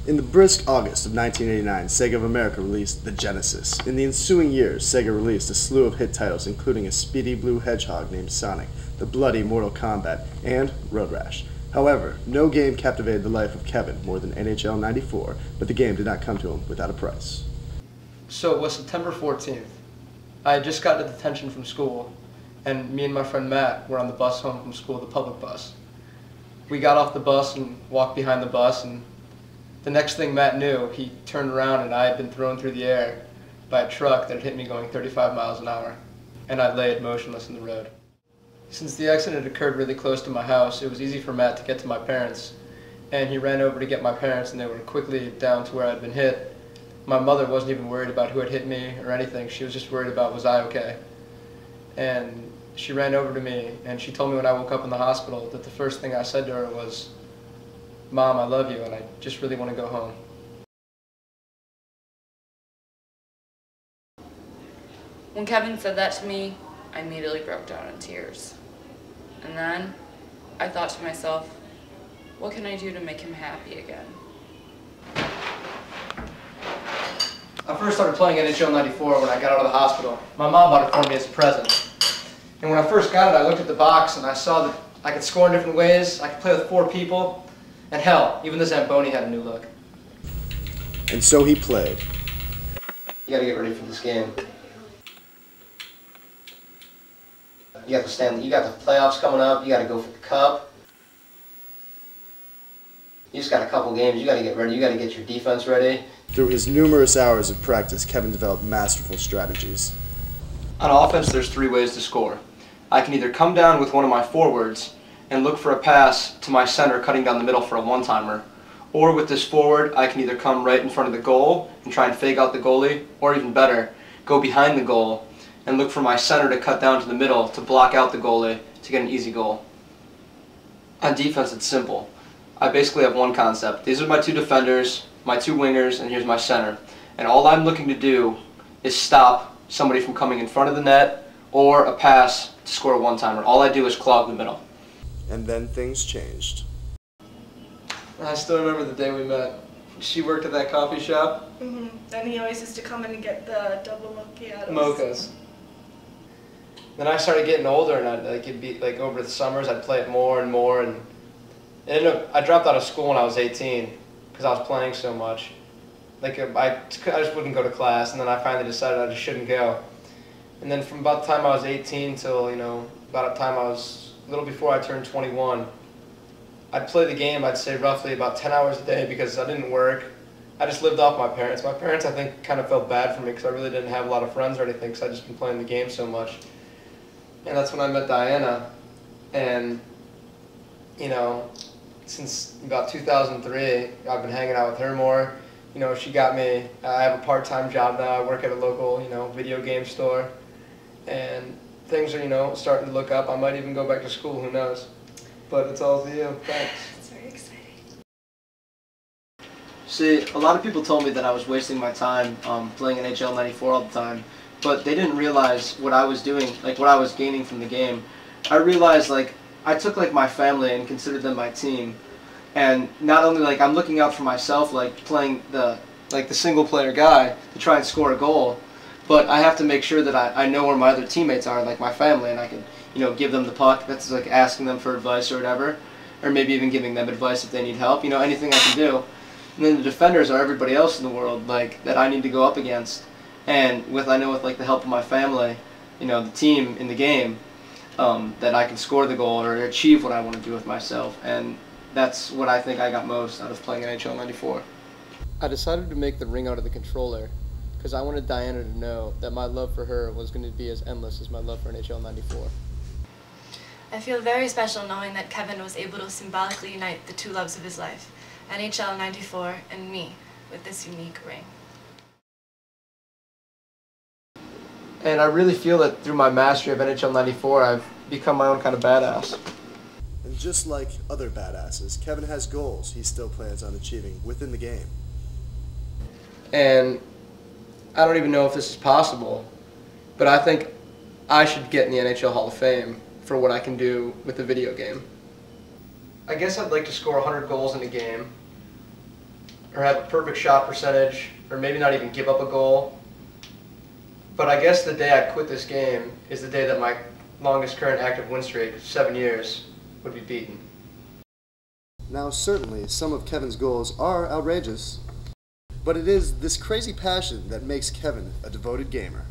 In the brisk August of 1989, Sega of America released the Genesis. In the ensuing years, Sega released a slew of hit titles including a speedy blue hedgehog named Sonic, the bloody Mortal Kombat, and Road Rash. However, no game captivated the life of Kevin more than NHL 94, but the game did not come to him without a price. So it was September 14th. I had just gotten a detention from school, and me and my friend Matt were on the bus home from school, the public bus. We got off the bus and walked behind the bus, and the next thing Matt knew, he turned around and I had been thrown through the air by a truck that had hit me going 35 miles an hour, and I laid motionless in the road. Since the accident had occurred really close to my house, it was easy for Matt to get to my parents, and he ran over to get my parents, and they were quickly down to where I'd been hit. My mother wasn't even worried about who had hit me or anything. She was just worried about, was I okay? And she ran over to me, and she told me when I woke up in the hospital that the first thing I said to her was, "Mom, I love you, and I just really want to go home." When Kevin said that to me, I immediately broke down in tears. And then I thought to myself, what can I do to make him happy again? I first started playing NHL 94 when I got out of the hospital. My mom bought it for me as a present. And when I first got it, I looked at the box and I saw that I could score in different ways, I could play with 4 people, and hell, even the Zamboni had a new look. And so he played. You gotta get ready for this game. You got the playoffs coming up, you gotta go for the cup. You just got a couple games, you gotta get ready, you gotta get your defense ready. Through his numerous hours of practice, Kevin developed masterful strategies. On offense, there's 3 ways to score. I can either come down with one of my forwards and look for a pass to my center cutting down the middle for a one-timer. Or with this forward, I can either come right in front of the goal and try and fake out the goalie, or even better, go behind the goal and look for my center to cut down to the middle to block out the goalie to get an easy goal. On defense, it's simple. I basically have one concept. These are my 2 defenders, my 2 wingers, and here's my center. And all I'm looking to do is stop somebody from coming in front of the net or a pass to score a one-timer. All I do is clog the middle. And then things changed. I still remember the day we met. She worked at that coffee shop. And he always used to come in and get the double macchiatos. Mochas. Then I started getting older, and it'd be like over the summers I'd play it more and more, and I dropped out of school when I was 18 because I was playing so much. Like I just wouldn't go to class, and then I finally decided I just shouldn't go. And then from about the time I was 18 till about the time I was a little before I turned 21, I'd play the game. I'd say roughly about 10 hours a day because I didn't work. I just lived off my parents. My parents, I think, kind of felt bad for me because I really didn't have a lot of friends or anything because I'd just been playing the game so much. And that's when I met Diana, and since about 2003, I've been hanging out with her more. She got me, I have a part-time job now. I work at a local, video game store, and things are, starting to look up. I might even go back to school, who knows? But it's all to you. Thanks. It's very exciting. See, a lot of people told me that I was wasting my time playing NHL 94 all the time, but they didn't realize what I was doing, like what I was gaining from the game. I realized I took my family and considered them my team, and not only I'm looking out for myself, playing the single player guy to try and score a goal, but I have to make sure that I know where my other teammates are, like my family, and I can give them the puck. That's asking them for advice or whatever, or maybe even giving them advice if they need help. Anything I can do. And then the defenders are everybody else in the world that I need to go up against. And with the help of my family, the team in the game, that I can score the goal or achieve what I want to do with myself. And that's what I think I got most out of playing NHL 94. I decided to make the ring out of the controller because I wanted Diana to know that my love for her was going to be as endless as my love for NHL 94. I feel very special knowing that Kevin was able to symbolically unite the 2 loves of his life, NHL 94 and me, with this unique ring. And I really feel that through my mastery of NHL 94, I've become my own kind of badass. And just like other badasses, Kevin has goals he still plans on achieving within the game. And I don't even know if this is possible, but I think I should get in the NHL Hall of Fame for what I can do with the video game. I guess I'd like to score 100 goals in a game. or have a perfect shot percentage, or maybe not even give up a goal. But I guess the day I quit this game is the day that my longest current active win streak, 7 years, would be beaten. Now, certainly, some of Kevin's goals are outrageous, but it is this crazy passion that makes Kevin a devoted gamer.